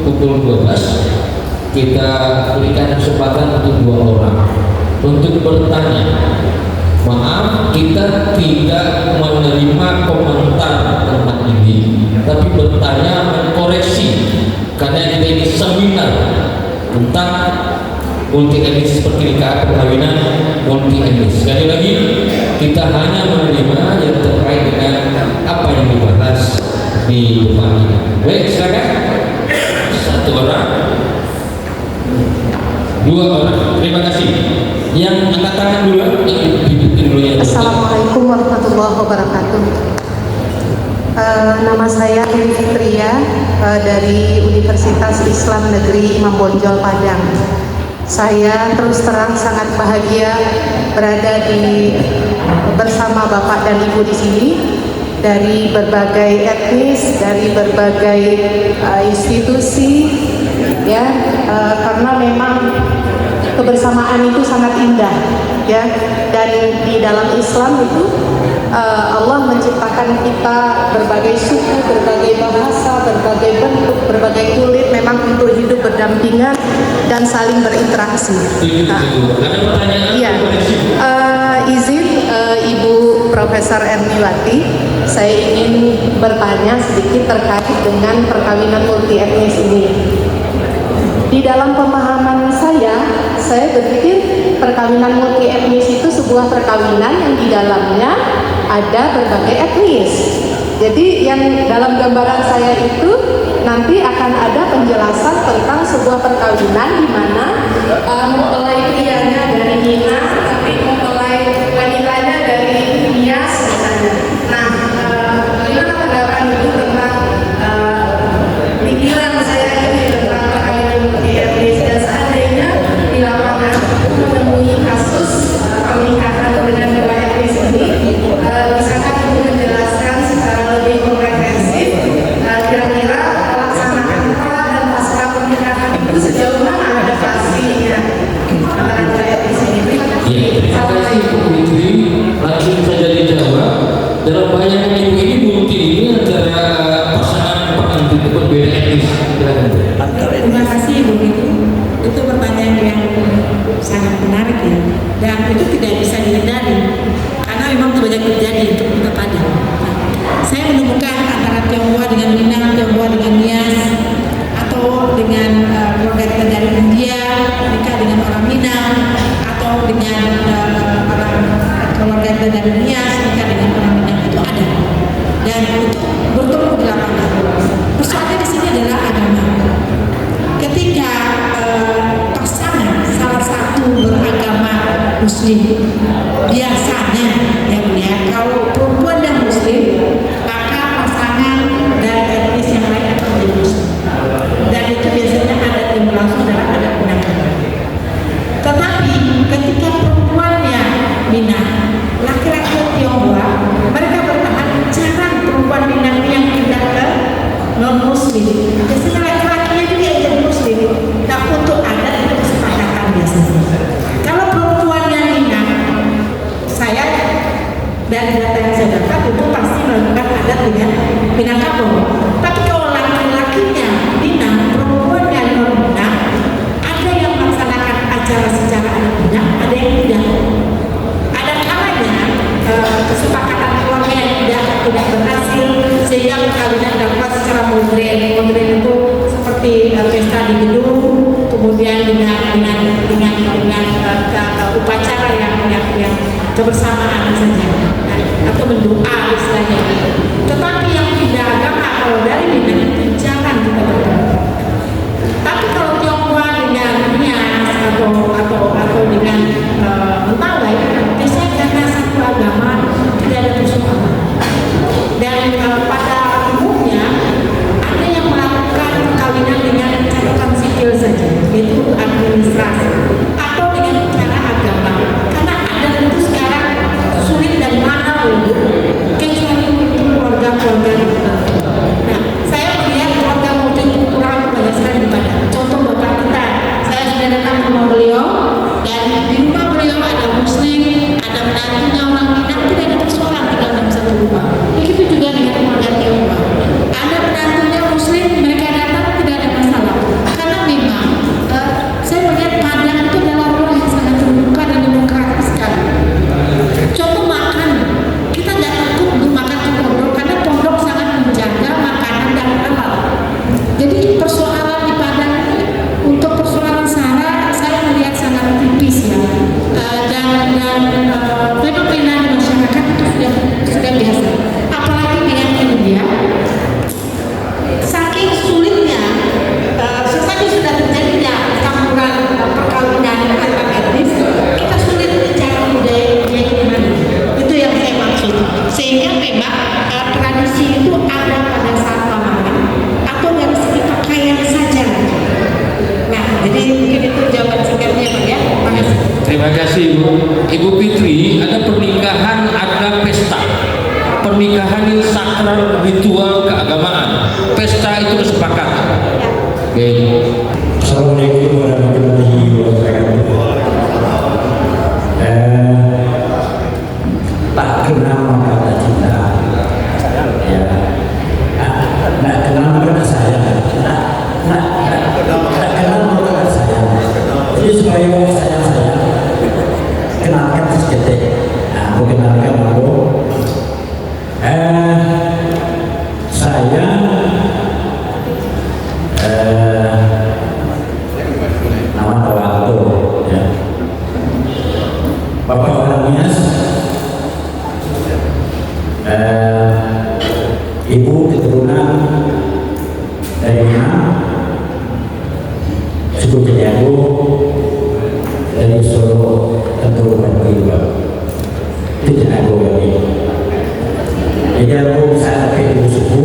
pukul 12 kita berikan kesempatan untuk 2 orang untuk bertanya. Maaf, kita tidak menerima komentar tentang ini, tapi bertanya mengkoreksi, karena kita ini seminar tentang multi etnis seperti nikah perkawinan multi etnis. Sekali lagi, kita hanya menerima yang terkait dengan apa yang dibahas di depan ini. Baik, silakan. 1 orang, 2 orang. Terima kasih. Yang angkat tangan dulu, Assalamualaikum warahmatullahi wabarakatuh. Nama saya Eni Fitria dari Universitas Islam Negeri Imam Bonjol Padang. Saya terus terang sangat bahagia berada bersama Bapak dan Ibu di sini, dari berbagai etnis, dari berbagai institusi, ya, karena memang kebersamaan itu sangat indah, ya, dan di dalam Islam itu Allah menciptakan kita berbagai suku, berbagai bahasa, berbagai bentuk, berbagai kulit, memang untuk hidup berdampingan dan saling berinteraksi. Ada pertanyaan? Iya, izin Ibu Profesor Erniwati, saya ingin bertanya sedikit terkait dengan perkawinan multi etnis ini. Di dalam pemahaman saya berpikir perkawinan multi etnis itu sebuah perkawinan yang di dalamnya ada berbagai etnis. Jadi yang dalam gambaran saya itu nanti akan ada penjelasan tentang sebuah perkawinan di mana mempelai prianya dari Minang, tapi mempelai wanitanya dari Nias misalnya. Nah, bagaimana tanggapan Ibu tentang pikiran saya ini tentang perkawinan multi etnis, dan seandainya di lapangan menemui kasus pernikahan dengan dua etnis ini, bisakah Ibu menjelaskan secara lebih komprehensif kira-kira pelaksanaan pra dan pasca pernikahan itu sejauh mana adaptasinya antara dua etnis ini? Terima kasih Bu Fitri. Langsung saja dijawab. Dalam bayangan Ibu ini multi ini antara pasangan pengantin itu berbeda etnis. Silakan. Terima kasih Ibu Fitri. Itu pertanyaan yang sangat menarik ya, dan itu tidak bisa dihindari karena memang itu banyak terjadi untuk kita Padang. Saya menemukan antara Tionghoa dengan Minang, Tionghoa dengan Nias, atau dengan keluarga dari India menikah dengan orang Minang, atau dengan orang keluarga dari Nias menikah dengan orang Minang, itu ada dan itu bertemu di lapangan. Persoalannya di sini adalah agama. Ketika pasangan salah satu beragama Muslim, biasanya yang mulia kalau perempuan dan Muslim, maka pasangan dari etnis yang lain akan menjadi Muslim, dan itu biasanya adat yang berlangsung dalam adat penangkapan. Tetapi ketika perempuannya Minang, laki-laki Tionghoa, mereka bertahan jarang perempuan Minang yang pindah ke non Muslim. Biasanya laki-lakinya juga yang jadi Muslim. Nah, untuk adat itu kesepakatan biasanya. Kalau perempuannya Minang, saya dari data yang saya dapat itu pasti melakukan adat dengan Minangkabau. Tapi kalau laki-lakinya Minang, perempuannya non Minang, ada yang melaksanakan acara secara adat Minang, ada yang tidak. Ada kalanya kesepakatan keluarga yang tidak berhasil sehingga perkawinan dilakukan secara modern. Modern itu seperti pesta di gedung, kemudian dengan upacara yang kebersamaan saja, atau mendoa istilahnya. Tetapi yang tidak agama kalau dari Minang itu jarang kita bertemu. Tapi kalau Tionghoa dengan Nias atau dengan Mentawai, biasanya karena satu agama tidak ada persoalan. Dan pada umumnya ada yang melakukan perkawinan dengan catatan sipil saja, yaitu administrasi, atau dengan cara agama. Karena adat itu sekarang sulit dan mahal, kecuali untuk keluarga-keluarga tertentu. Nah, saya melihat keluarga multikultural banyak sekali di Padang. Contoh bapak kita, saya sudah datang ke rumah beliau, dan di rumah beliau ada Muslim, ada menantunya orang Minang, tidak ada persoalan tinggal dalam satu rumah. Begitu juga dengan keluarga Tionghoa. Ada menantunya Muslim, mereka datang tidak ada masalah. Karena memang saya melihat Padang itu adalah ruang yang sangat terbuka dan demokratis sekali. Contoh makan, kita tidak takut untuk makan di pondok karena pondok sangat menjaga makanan dan halal. Jadi persoalan di Padang untuk persoalan sara saya melihat sangat tipis ya, dan fenomena di masyarakat itu sudah biasa. Apalagi dengan India, saking sulitnya, sesaji sudah terjadinya campuran perkawinan antar etnis, kita sulit mencari budaya gimana. Itu yang saya maksud. Sehingga memang tradisi itu ada pada saat lamaran atau dari segi pakaian saja. Nah, jadi mungkin itu jawaban singkatnya Pak ya. Terima kasih. Terima kasih Ibu. Ibu Fitri, ada pernikahan, ada pesta. Pernikahan ini sakral, ritual, keagamaan. Pesta itu kesepakatan. Oke. Assalamualaikum warahmatullahi wabarakatuh. Tak kenal maka ibu keturunan dari Minang, suku Jago, dari Solo, tentu bukan juga. Itu Jago kami. Jadi aku bisa pakai ibu suku,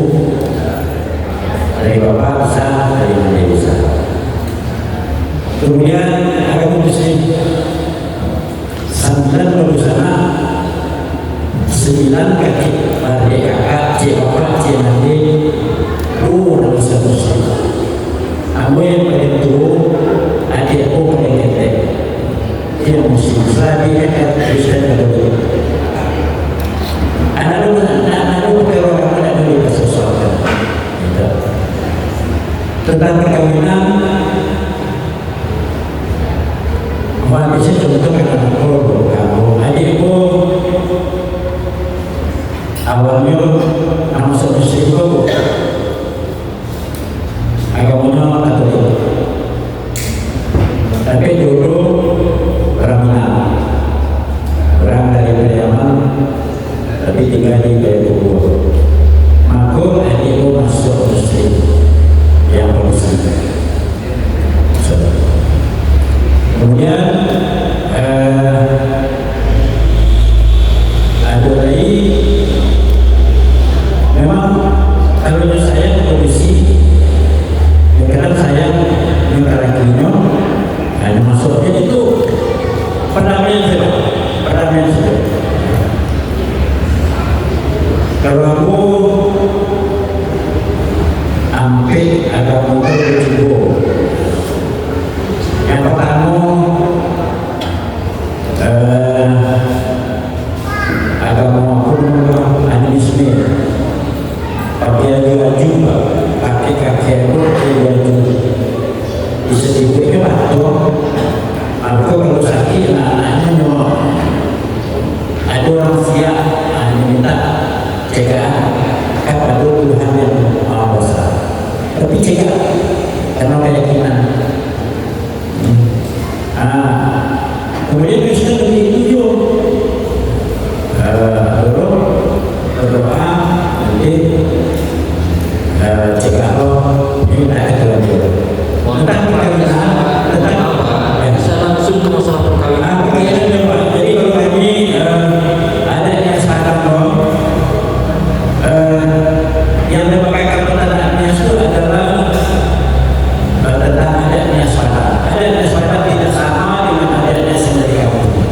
dari bapak bisa, dari nenek bisa. Kemudian agama Muslim, santan di sana 9 kaki pada kakak, cik bapak, cik adik, nama satu Muslim. Aku yang paling tua, adik aku paling ketek. Dia Muslim, selagi dia Kristen Katolik. Anak-anak kalau orang ada boleh sesuatu. Tentang perkawinan, bisa contoh kamu adikku awalnya nama satu Muslim agamanya Katolik, tapi dulu orang Minang, orang dari Pariaman, tapi tinggal di Bogor. Maka adikku masuk Muslim yang Protestan. Kemudian ada lagi, memang kalau saya kondisi, kadang saya mengalaminya, hanya masuknya itu perdamaian saja. Kalau aku ambil agama itu yang pertama agama aku animisme, pakaian juga kakek pun bisa dibuatnya waktu aku kalau sakit anak-anaknya ada orang siap minta cegahan kepada Tuhan yang Maha Kuasa, tapi cegah karena keyakinan. Kemudian Kristen lebih tujuh berdoa nanti jika Allah minta keterangan tentang perkawinan, tentang apa? Bisa langsung ke masalah perkawinan. Jadi kalau kami ada yang sekarang yang dipakai pertanyaannya itu adalah tentang adanya syarat. Adanya syarat tidak sama dengan adanya sendiri kamu.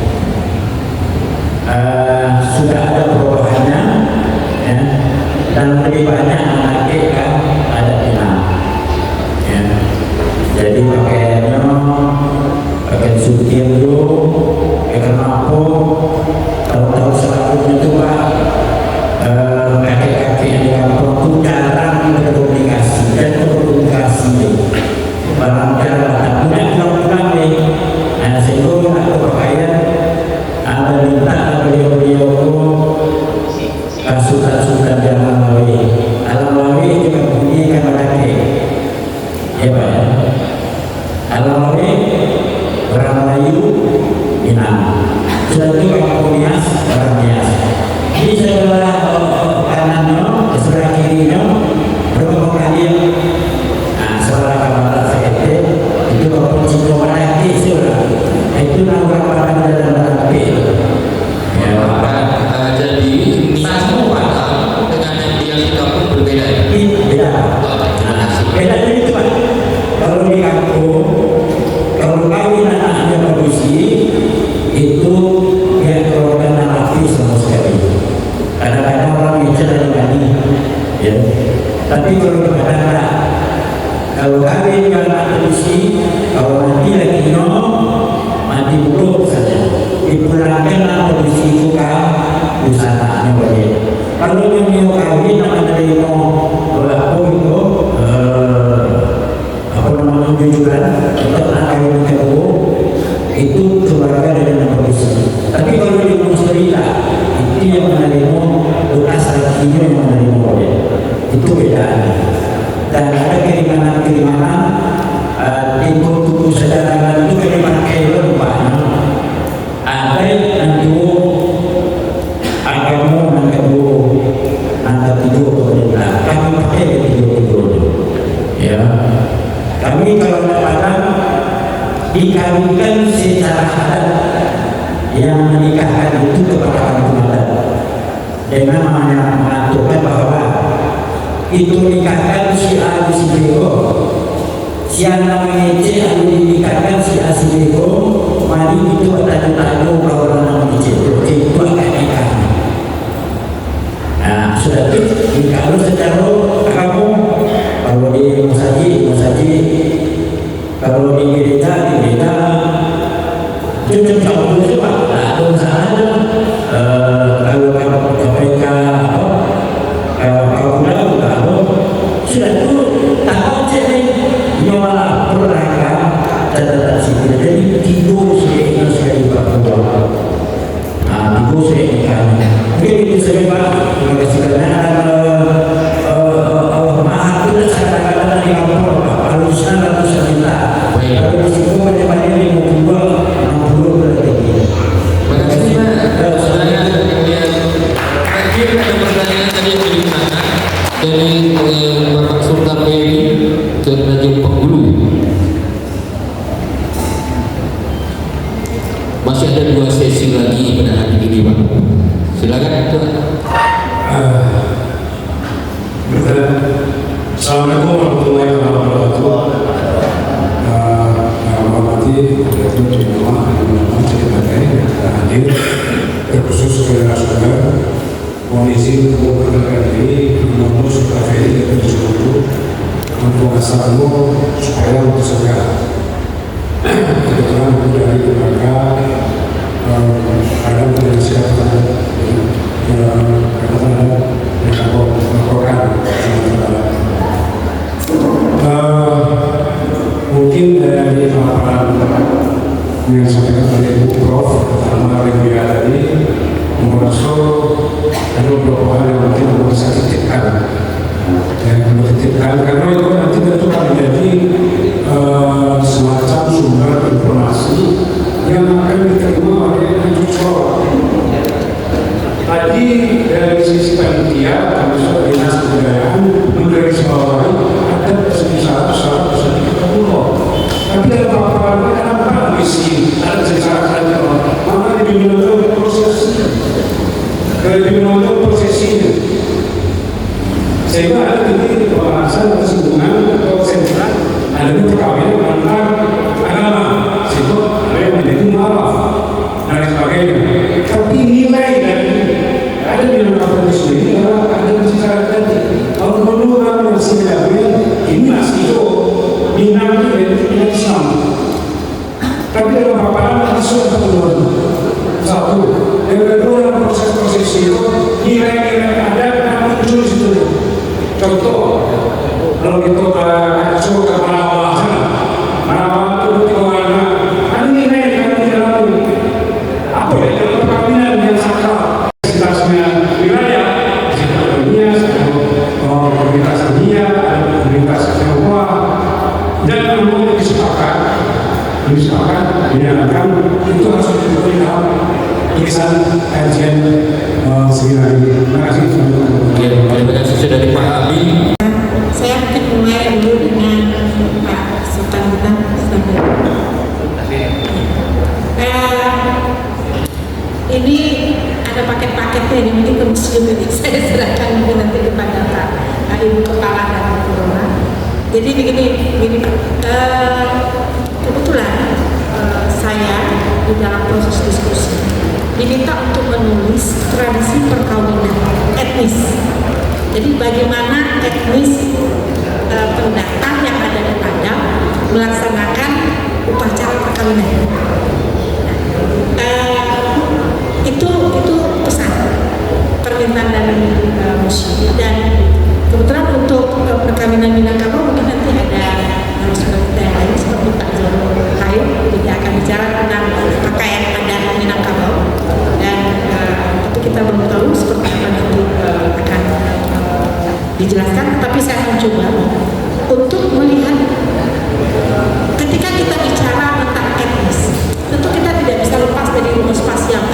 Sudah ada perubahannya, ya, dan lebih banyak anak kan ada Minang. Ya. Jadi pakaiannya pakaian sutir dulu, pakaian apa? Tahu-tahu selanjutnya itu pak. Kakek-kakek yang di kampung itu jarang berkomunikasi dan berkomunikasi barang jarang tak punya pulang-pulang nih sehingga nak berpakaian ada minta beliau-beliau sultan-sultan dalam Malawi alam Malawi juga punya kamar kakek ya pak ya alam Malawi orang Melayu Minang sudah itu kampung Nias orang Nias. Jadi sebelah kanannya, sebelah kirinya berapa kali sebelah kanan saya itu kalau cinta mana itu nama orang dalam api. Ya, jadi satu kata dengan yang dia di kampung berbeda. Beda. Beda itu pak. Kalau di kampung, kalau kawin anaknya kondisi itu dia keluarkan api sama sekali. Kadang-kadang orang bicara dengan ya. Tapi kalau kawin anak kondisi, kalau mati lagi mati buruk saja. Dipulangkan kondisi itu kan usahanya boleh. Kalau yang mau kawin ada yang mau itu apa namanya jujuran untuk anak kawin kedua itu keluarga dari kondisi. Tapi kalau dia mau cerita itu yang menerima bekas lakinya yang menerima dia itu beda. Dan ada kiriman-kirimanan ikut saudara itu kiriman kilo banyak. Ada yang kedua agama yang kedua antara itu Kami kalau Padang dikawinkan secara adat, yang menikahkan itu kepada kampung adat dengan mengaturkan bahwa itu nikahkan si A si B, si A namanya C lalu dinikahkan si A si B, mari itu ada tahu kalau namanya C itu akan nikah. Nah sudah itu kalau secara kamu kalau di masaji kalau di gereja cuma tahu dulu pak, ada saja kalau KPK kalau sudah itu takut jadi nyoba perangkat catatan sipil jadi tidur sehingga sekali berapa tidur sehingga mungkin itu sebab terima kasih karena maaf itu kadang-kadang di lapor harusnya ratusan juta kalau di situ banyak-banyak 50 berarti. Makasih Pak. Saudara kemudian terakhir ada pertanyaan tadi yang digunakan dari Bapak Sultan Beri ke Raja Penghulu. Masih ada 2 sesi lagi pada hari ini Pak. Silakan Pak. Assalamualaikum warahmatullahi wabarakatuh. Hormati Ketua Jemaah hadir, terkhusus saudara-saudara, mohon izin untuk memperkenalkan diri, menurut Kaveri dan seluruh untuk asalmu supaya untuk segera. Kebetulan dari keluarga ada penjelasan mungkin dari paparan yang disampaikan oleh Ibu Prof. Terutama oleh Buya tadi, merasa ada beberapa hal yang mungkin perlu bisa titipkan. Karena itu nanti tentu akan menjadi semacam sumber informasi yang akan diterima oleh mahasiswa. Tadi dari sisi panitia, termasuk dinas kebudayaan, menggarisbawahi ada syarat-syarat sertifikat umroh. Tapi dalam paparan ada misi, ada syarat-syarat maka lebih menonton prosesnya, lebih menonton prosesnya. Sehingga ada titik pembahasan kesimpulan atau sentral ada perkawinan antar agama, sehingga ada yang menjadi mualaf dan sebagainya. Tapi nilai dari ada di dalam paparan sendiri ada syarat tadi. Kalau dulu orang masih dilakukan ini masih itu minat dari Islam. Tapi dalam paparan langsung satu. Yang kedua dalam proses-proses itu nilai-nilai ada yang muncul di situ. Contoh, kalau kita masuk ke Marawah itu di warna, ada nilai yang dalam apa ya dalam perkawinan yang sakral, identitasnya wilayah, identitas dunia, komunitas dunia, komunitas Jawa, dan kemudian disepakati dinyatakan itu harus diberi dalam tulisan kajian seminar ini. Terima kasih. Terima kasih sudah dipahami. Saya mungkin mulai dulu dengan Pak Sultan Bintang. Ini ada paket-paketnya ini mungkin ke museum ini. Saya serahkan mungkin nanti kepada Pak Ibu Kepala dan Ibu Rumah. Jadi begini kebetulan saya di dalam proses diskusi diminta untuk menulis tradisi perkawinan etnis. Jadi bagaimana etnis pendatang yang ada di Padang melaksanakan upacara perkawinan. Itu pesan permintaan dari museum dan kebetulan untuk perkawinan Minangkabau mungkin nanti ada narasumber kita yang lain seperti Pak Zoro Kayu juga akan bicara tentang pakaian adat Minangkabau dan tapi kita belum tahu seperti apa nanti akan dijelaskan. Tapi saya mencoba untuk melihat ketika kita bicara tentang etnis, tentu kita tidak bisa lepas dari rumus spasial.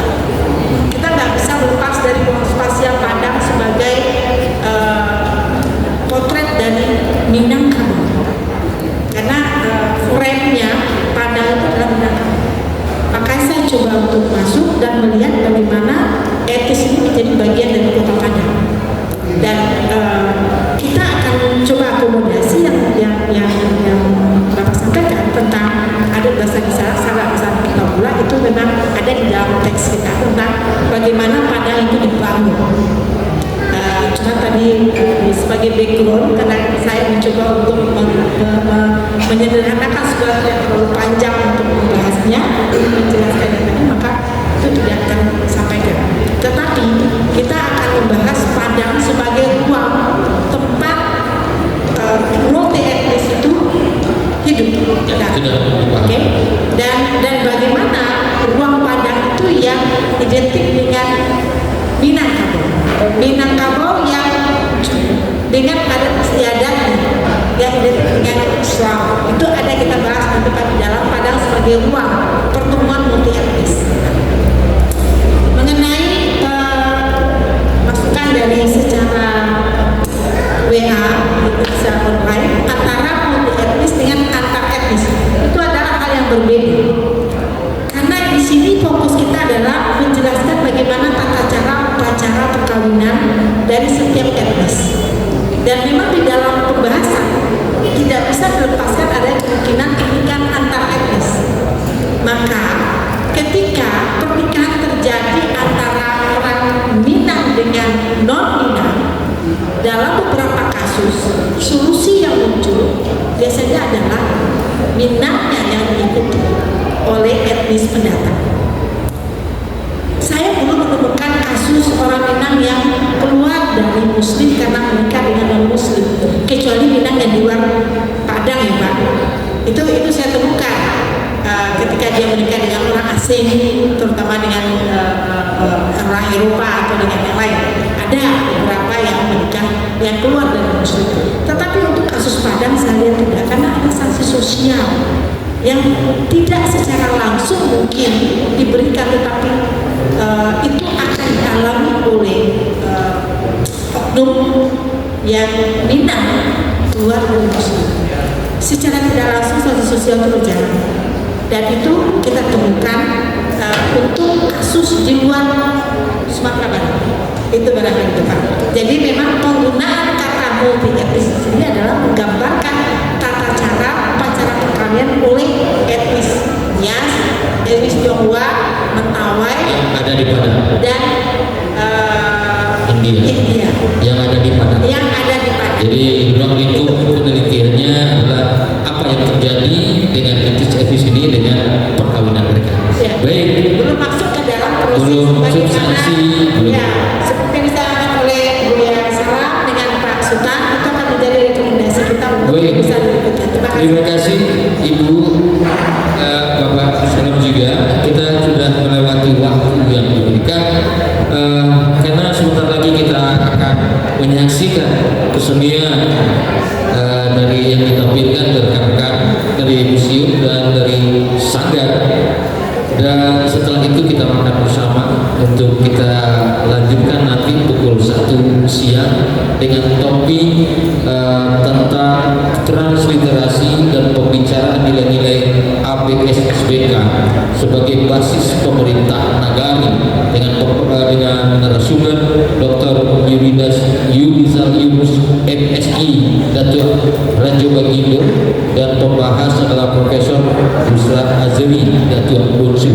Kita nggak bisa lepas dari rumus spasial Padang sebagai potret dari Minangkabau karena sebagai background karena saya mencoba untuk menyederhanakan sesuatu yang terlalu panjang untuk membahasnya, menjelaskan yang tadi, maka itu tidak akan sampaikan. Tetapi kita akan membahas Padang sebagai ruang tempat multi etnis itu hidup. Oke? Dan bagaimana ruang Padang itu yang identik dengan Minangkabau yang dengan adat istiadat yang identik dengan Islam. Itu ada kita bahas nanti di dalam Padang sebagai ruang pertemuan multi etnis. Mengenai masukan dari secara WA secara online antara multi etnis dengan antar etnis itu adalah hal yang berbeda. Karena di sini fokus kita adalah menjelaskan bagaimana tata cara upacara perkawinan dari setiap etnis. Dan memang di dalam pembahasan tidak bisa dilepaskan ada kemungkinan pernikahan antar etnis. Maka ketika pernikahan terjadi antara orang Minang dengan non Minang, dalam beberapa kasus solusi yang muncul biasanya adalah Minangnya yang diikuti oleh etnis pendatang. Saya belum menemukan kasus orang Minang yang keluar dari Muslim karena menikah dengan non-Muslim, kecuali Minang yang di luar Padang ya Pak. Itu saya temukan ketika dia menikah dengan orang asing, terutama dengan orang Eropa atau dengan yang lain. Ada beberapa yang menikah yang keluar dari Muslim. Tetapi untuk kasus Padang saya lihat tidak, karena ada sanksi sosial yang tidak secara langsung mungkin diberikan, tetapi itu akan dialami oleh oknum yang Minang keluar dari Muslim. Secara tidak langsung sanksi sosial terjadi, dan itu kita temukan untuk kasus di luar Sumatera Barat. Itu barangkali Pak. Jadi memang penggunaan kata multi etnis ini adalah menggambarkan tata cara upacara perkawinan oleh etnis Nias, etnis Tionghoa, Mentawai yang ada di Padang dan India yang ada di Padang. Jadi ruang lingkup penelitiannya adalah apa yang terjadi dengan etnis ini dengan perkawinan mereka. Ya. Baik. Belum masuk ke dalam proses Belum bagaimana, substansi. ya, seperti disampaikan oleh Buya Salam dengan Pak Sultan, itu akan menjadi rekomendasi kita untuk Baik. bisa berikutnya. Terima kasih Ibu, Bapak Salam juga. Kita sudah melewati waktu yang diberikan. Karena sebentar lagi kita akan menyaksikan kesenian dari yang ditampilkan dari rekan-rekan dari museum dan dari sanggar, dan setelah itu kita makan bersama untuk kita lanjutkan nanti pukul 1 siang dengan topik tentang transliterasi dan pembicaraan nilai-nilai APS-SBK sebagai basis pemerintah nagari dengan narasumber Dr. Yudizal Yunus MSI Datuk Ranjo Bagindo, dan pembahas adalah Profesor Ruslan Azmi Datuk Bunsu.